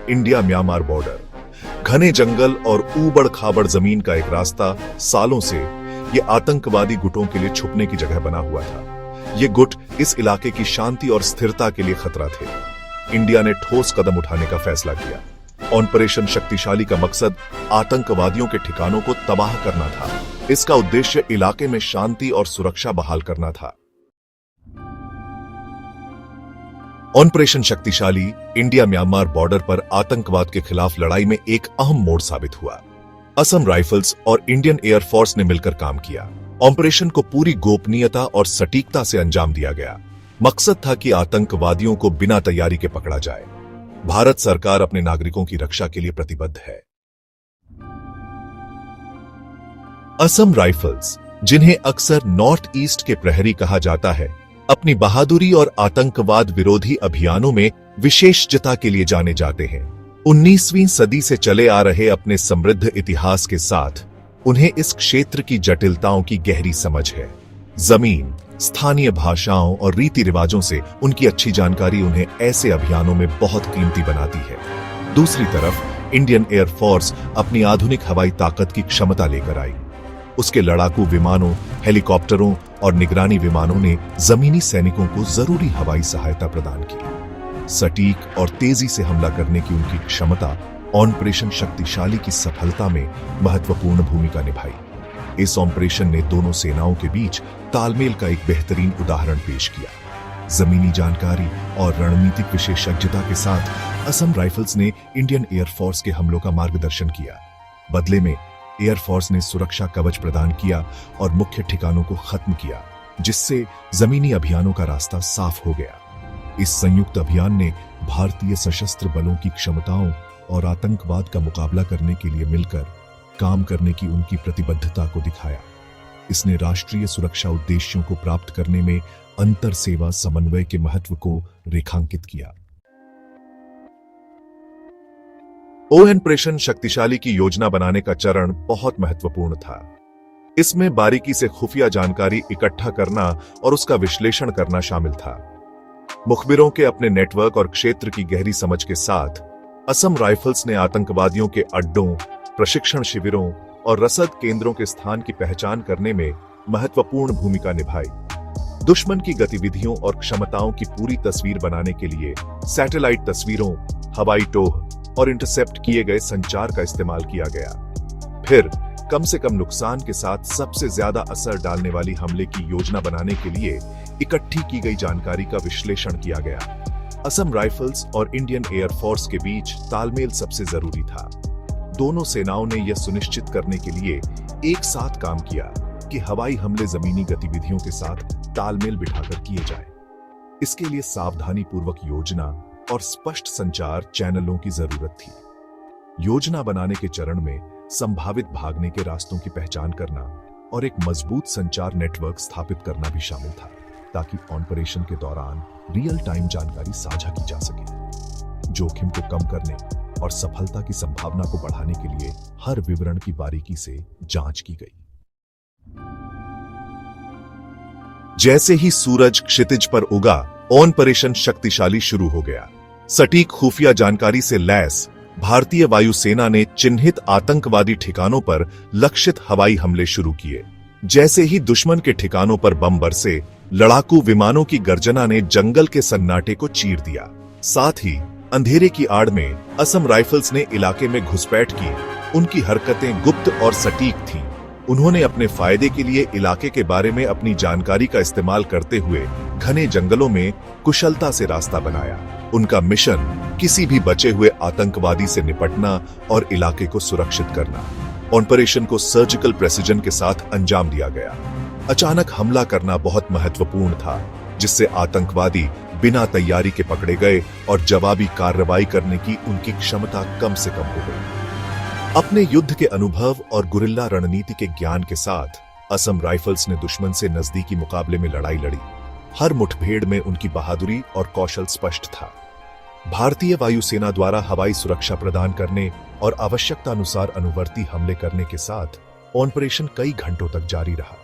India Myanmar border. घने जंगल और ऊबड़ खाबड़ जमीन का एक रास्ता सालों से ये आतंकवादी गुटों के लिए छुपने की जगह बना हुआ था। ये गुट इस इलाके की शांति और स्थिरता के लिए खतरा थे। इंडिया ने ठोस कदम उठाने का फैसला किया। ऑपरेशन शक्तिशाली का मकसद आतंकवादियों के ठिकानों को तबाह करना था। इसका उद्देश्य इलाके में शांति और सुरक्षा बहाल करना था। ऑपरेशन शक्तिशाली इंडिया म्यांमार बॉर्डर पर आतंकवाद के खिलाफ लड़ाई में एक अहम मोड़ साबित हुआ। असम राइफल्स और इंडियन एयरफोर्स ने मिलकर काम किया। ऑपरेशन को पूरी गोपनीयता और सटीकता से अंजाम दिया गया। मकसद था कि आतंकवादियों को बिना तैयारी के पकड़ा जाए। भारत सरकार अपने नागरिकों की रक्षा के लिए प्रतिबद्ध है। असम राइफल्स, जिन्हें अक्सर नॉर्थ ईस्ट के प्रहरी कहा जाता है, अपनी बहादुरी और आतंकवाद विरोधी अभियानों में विशेषज्ञता के लिए जाने जाते हैं। 19वीं सदी से चले आ रहे अपने समृद्ध इतिहास के साथ उन्हें इस क्षेत्र की जटिलताओं की गहरी समझ है। जमीन, स्थानीय भाषाओं और रीति रिवाजों से उनकी अच्छी जानकारी उन्हें ऐसे अभियानों में बहुत कीमती बनाती है। दूसरी तरफ इंडियन एयरफोर्स अपनी आधुनिक हवाई ताकत की क्षमता लेकर आई। उसके लड़ाकू विमानों, हेलीकॉप्टरों और निगरानी विमानों ने जमीनी सैनिकों को जरूरी हवाई सहायता प्रदान की। सटीक और तेजी से हमला करने की उनकी क्षमता ऑपरेशन शक्तिशाली की सफलता में महत्वपूर्ण भूमिका निभाई। इस ऑपरेशन ने दोनों सेनाओं के बीच तालमेल का एक बेहतरीन उदाहरण पेश किया। जमीनी जानकारी और रणनीतिक विशेषज्ञता के साथ असम राइफल्स ने इंडियन एयरफोर्स के हमलों का मार्गदर्शन किया। बदले में एयरफोर्स ने सुरक्षा कवच प्रदान किया और मुख्य ठिकानों को खत्म किया, जिससे जमीनी अभियानों का रास्ता साफ हो गया। इस संयुक्त अभियान ने भारतीय सशस्त्र बलों की क्षमताओं और आतंकवाद का मुकाबला करने के लिए मिलकर काम करने की उनकी प्रतिबद्धता को दिखाया। इसने राष्ट्रीय सुरक्षा उद्देश्यों को प्राप्त करने में अंतर सेवा समन्वय के महत्व को रेखांकित किया। ऑपरेशन शक्तिशाली की योजना बनाने का चरण बहुत महत्वपूर्ण था। इसमें बारीकी से खुफिया जानकारी इकट्ठा करना और उसका विश्लेषण करना शामिल था। मुखबिरों के अपने नेटवर्क और क्षेत्र की गहरी समझ के साथ असम राइफल्स ने आतंकवादियों के अड्डों, प्रशिक्षण शिविरों और रसद केंद्रों के स्थान की पहचान करने में महत्वपूर्ण भूमिका निभाई। दुश्मन की गतिविधियों और क्षमताओं की पूरी तस्वीर बनाने के लिए सैटेलाइट तस्वीरों, हवाई टोह और इंटरसेप्ट किए गए संचार का इस्तेमाल किया गया। फिर कम से कम नुकसान के साथ सबसे ज्यादा असर डालने वाली हमले की योजना बनाने के लिए इकट्ठी की गई जानकारी का विश्लेषण किया गया। असम राइफल्स और इंडियन एयरफोर्स के बीच तालमेल सबसे जरूरी था। दोनों सेनाओं ने यह सुनिश्चित करने के लिए एक साथ काम किया कि हवाई हमले जमीनी गतिविधियों के साथ तालमेल बिठाकर किए जाए। इसके लिए सावधानी पूर्वक योजना और स्पष्ट संचार चैनलों की जरूरत थी। योजना बनाने के चरण में संभावित भागने के रास्तों की पहचान करना और एक मजबूत संचार नेटवर्क स्थापित करना भी शामिल था, ताकि ऑपरेशन के दौरान रियल टाइम जानकारी साझा की जा सके। जोखिम को कम करने और सफलता की संभावना को बढ़ाने के लिए हर विवरण की बारीकी से जांच की गई। जैसे ही सूरज क्षितिज पर उगा, ऑपरेशन शक्तिशाली शुरू हो गया। सटीक खुफिया जानकारी से लैस भारतीय वायुसेना ने चिन्हित आतंकवादी ठिकानों पर लक्षित हवाई हमले शुरू किए। जैसे ही दुश्मन के ठिकानों पर बम बरसे, लड़ाकू विमानों की गर्जना ने जंगल के सन्नाटे को चीर दिया। साथ ही अंधेरे की आड़ में असम राइफल्स ने इलाके में घुसपैठ की। उनकी हरकतें गुप्त और सटीक थीं। उन्होंने अपने फायदे के लिए इलाके के बारे में अपनी जानकारी का इस्तेमाल करते हुए घने जंगलों में कुशलता से रास्ता बनाया। उनका मिशन किसी भी बचे हुए आतंकवादी से निपटना और इलाके को सुरक्षित करना। ऑपरेशन को सर्जिकल प्रेसिजन के साथ अंजाम दिया गया। अचानक हमला करना बहुत महत्वपूर्ण था, जिससे आतंकवादी बिना तैयारी के पकड़े गए और जवाबी कार्रवाई करने की उनकी क्षमता कम से कम हो गई। अपने युद्ध के अनुभव और गुरिल्ला रणनीति के ज्ञान के साथ असम राइफल्स ने दुश्मन से नजदीकी मुकाबले में लड़ाई लड़ी। हर मुठभेड़ में उनकी बहादुरी और कौशल स्पष्ट था। भारतीय वायुसेना द्वारा हवाई सुरक्षा प्रदान करने और आवश्यकतानुसार अनुवर्ती हमले करने के साथ ऑपरेशन कई घंटों तक जारी रहा।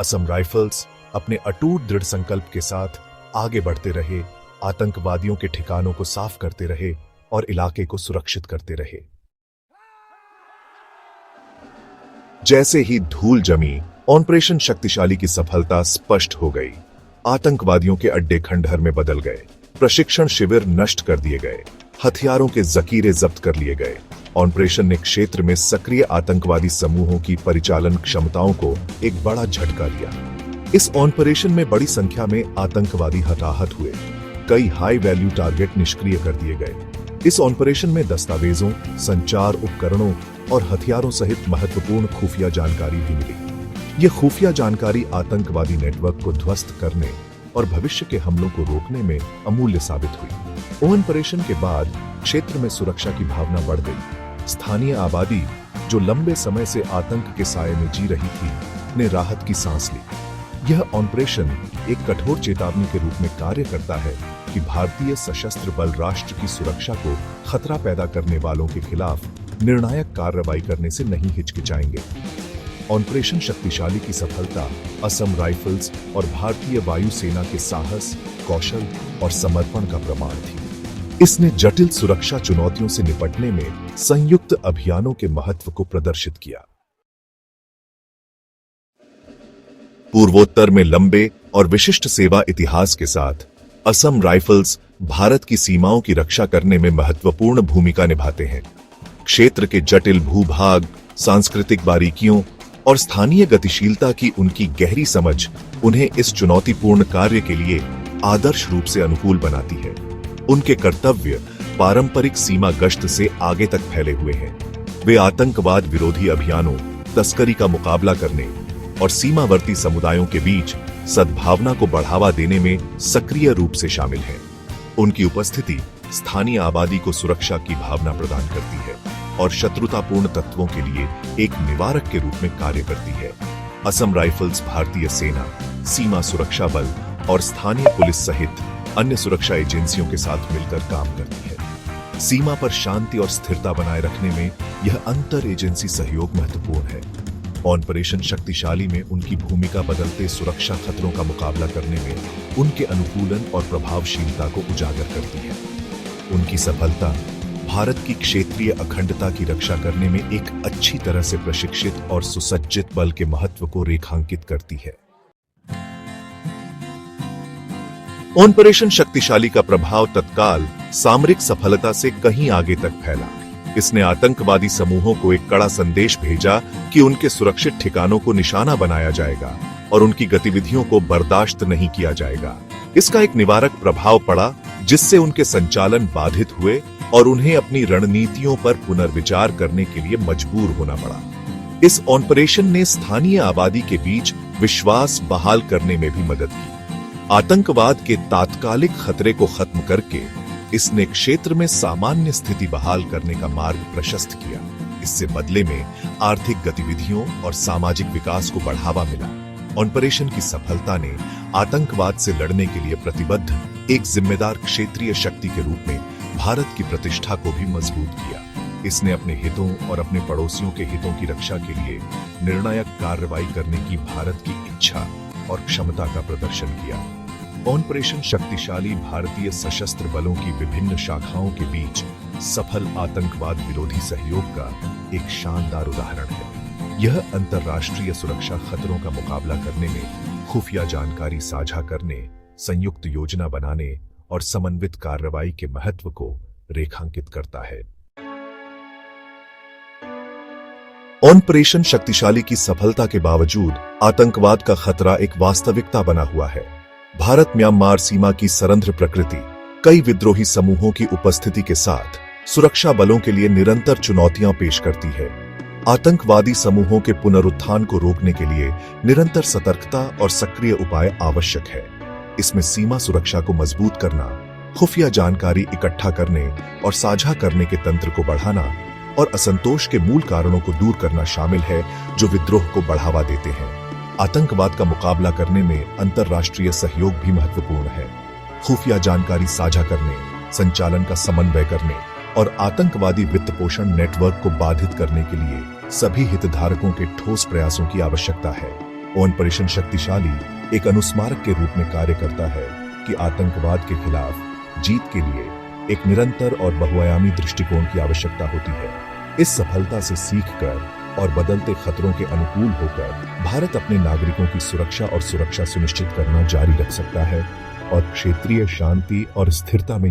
असम राइफल्स अपने अटूट दृढ़ संकल्प के साथ आगे बढ़ते रहे, आतंकवादियों के ठिकानों को साफ करते रहे और इलाके को सुरक्षित करते रहे। जैसे ही धूल जमी, ऑपरेशन शक्तिशाली की सफलता स्पष्ट हो गई। आतंकवादियों के अड्डे खंडहर में बदल गए, प्रशिक्षण शिविर नष्ट कर दिए गए, हथियारों के जखीरे जब्त कर लिए गए। ऑपरेशन ने क्षेत्र में सक्रिय आतंकवादी समूहों की परिचालन क्षमताओं को एक बड़ा झटका दिया। इस ऑपरेशन में बड़ी संख्या में आतंकवादी हताहत हुए, कई हाई वैल्यू टारगेट निष्क्रिय कर दिए गए। इस ऑपरेशन में दस्तावेजों, संचार उपकरणों और हथियारों सहित महत्वपूर्ण खुफिया जानकारी भी मिली। यह खुफिया जानकारी आतंकवादी नेटवर्क को ध्वस्त करने और भविष्य के हमलों को रोकने में अमूल्य साबित हुई। ऑपरेशन के बाद क्षेत्र में सुरक्षा की भावना बढ़ गई। स्थानीय आबादी, जो लंबे समय से आतंक के साये में जी रही थी, ने राहत की सांस ली। यह ऑपरेशन एक कठोर चेतावनी के रूप में कार्य करता है कि भारतीय सशस्त्र बल राष्ट्र की सुरक्षा को खतरा पैदा करने वालों के खिलाफ निर्णायक कार्रवाई करने से नहीं हिचकिचाएंगे। ऑपरेशन शक्तिशाली की सफलता असम राइफल्स और भारतीय वायुसेना के साहस, कौशल और समर्पण का प्रमाण थी। इसने जटिल सुरक्षा चुनौतियों से निपटने में संयुक्त अभियानों के महत्व को प्रदर्शित किया। पूर्वोत्तर में लंबे और विशिष्ट सेवा इतिहास के साथ असम राइफल्स भारत की सीमाओं की रक्षा करने में महत्वपूर्ण भूमिका निभाते हैं। क्षेत्र के जटिल भूभाग, सांस्कृतिक बारीकियों और स्थानीय गतिशीलता की उनकी गहरी समझ उन्हें इस चुनौतीपूर्ण कार्य के लिए आदर्श रूप से अनुकूल बनाती है। उनके कर्तव्य पारंपरिक सीमा गश्त से आगे तक फैले हुए हैं। वे आतंकवाद विरोधी अभियानों, तस्करी का मुकाबला करने और सीमावर्ती समुदायों के बीच सद्भावना को बढ़ावा देने में सक्रिय रूप से शामिल हैं। उनकी उपस्थिति स्थानीय आबादी को सुरक्षा की भावना प्रदान करती है और शत्रुतापूर्ण तत्वों के लिए एक निवारक के रूप में कार्य करती है। असम राइफल्स भारतीय सेना, सीमा सुरक्षा बल और स्थानीय पुलिस सहित अन्य सुरक्षा एजेंसियों के साथ मिलकर काम करती है। सीमा पर शांति और स्थिरता बनाए रखने में यह अंतर एजेंसी सहयोग महत्वपूर्ण है। ऑपरेशन शक्तिशाली में उनकी भूमिका बदलते सुरक्षा खतरों का मुकाबला करने में उनके अनुकूलन और प्रभावशीलता को उजागर करती है। उनकी सफलता भारत की क्षेत्रीय अखंडता की रक्षा करने में एक अच्छी तरह से प्रशिक्षित और सुसज्जित बल के महत्व को रेखांकित करती है। ऑपरेशन शक्तिशाली का प्रभाव तत्काल सामरिक सफलता से कहीं आगे तक फैला। इसने आतंकवादी समूहों को एक कड़ा संदेश भेजा कि उनके सुरक्षित ठिकानों को निशाना बनाया जाएगा और उनकी गतिविधियों को बर्दाश्त नहीं किया जाएगा। इसका एक निवारक प्रभाव पड़ा, जिससे उनके संचालन बाधित हुए और उन्हें अपनी रणनीतियों पर पुनर्विचार करने के लिए मजबूर होना पड़ा। इस ऑपरेशन ने स्थानीय आबादी के बीच विश्वास बहाल करने में भी मदद की। आतंकवाद के तात्कालिक खतरे को खत्म करके इसने क्षेत्र में सामान्य स्थिति बहाल करने का मार्ग प्रशस्त किया। इससे बदले में आर्थिक गतिविधियों और सामाजिक विकास को बढ़ावा मिला। ऑपरेशन की सफलता ने आतंकवाद से लड़ने के लिए प्रतिबद्ध एक जिम्मेदार क्षेत्रीय शक्ति के रूप में भारत की प्रतिष्ठा को भी मजबूत किया। इसने अपने हितों और अपने पड़ोसियों के हितों की रक्षा के लिए निर्णायक कार्रवाई करने की भारत की इच्छा और क्षमता का प्रदर्शन किया। ऑपरेशन शक्तिशाली भारतीय सशस्त्र बलों की विभिन्न शाखाओं के बीच सफल आतंकवाद विरोधी सहयोग का एक शानदार उदाहरण है। यह अंतर्राष्ट्रीय सुरक्षा खतरों का मुकाबला करने में खुफिया जानकारी साझा करने, संयुक्त योजना बनाने और समन्वित कार्रवाई के महत्व को रेखांकित करता है। ऑपरेशन शक्तिशाली की सफलता के बावजूद आतंकवाद का खतरा एक वास्तविकता बना हुआ है। भारत म्यांमार सीमा की सरंध्र प्रकृति कई विद्रोही समूहों की उपस्थिति के साथ सुरक्षा बलों के लिए निरंतर चुनौतियां पेश करती है। आतंकवादी समूहों के पुनरुत्थान को रोकने के लिए निरंतर सतर्कता और सक्रिय उपाय आवश्यक है। इसमें सीमा सुरक्षा को मजबूत करना, खुफिया जानकारी इकट्ठा करने और साझा करने के तंत्र को बढ़ाना और असंतोष के मूल कारणों को दूर करना शामिल है, जो विद्रोह को बढ़ावा देते हैं। आतंकवाद का मुकाबला करने में अंतर्राष्ट्रीय सहयोग भी महत्वपूर्ण है। खुफिया जानकारी साझा करने, संचालन का समन्वय करने और आतंकवादी वित्त पोषण नेटवर्क को बाधित करने के लिए सभी हितधारकों के ठोस प्रयासों की आवश्यकता है। ऑपरेशन शक्तिशाली एक अनुस्मारक के रूप में कार्य करता है कि आतंकवाद के खिलाफ जीत के लिए एक निरंतर और बहुआयामी दृष्टिकोण की आवश्यकता होती है। इस सफलता से सीखकर और बदलते खतरों के अनुकूल होकर भारत अपने नागरिकों की सुरक्षा और सुरक्षा सुनिश्चित करना जारी रख सकता है और क्षेत्रीय शांति और स्थिरता में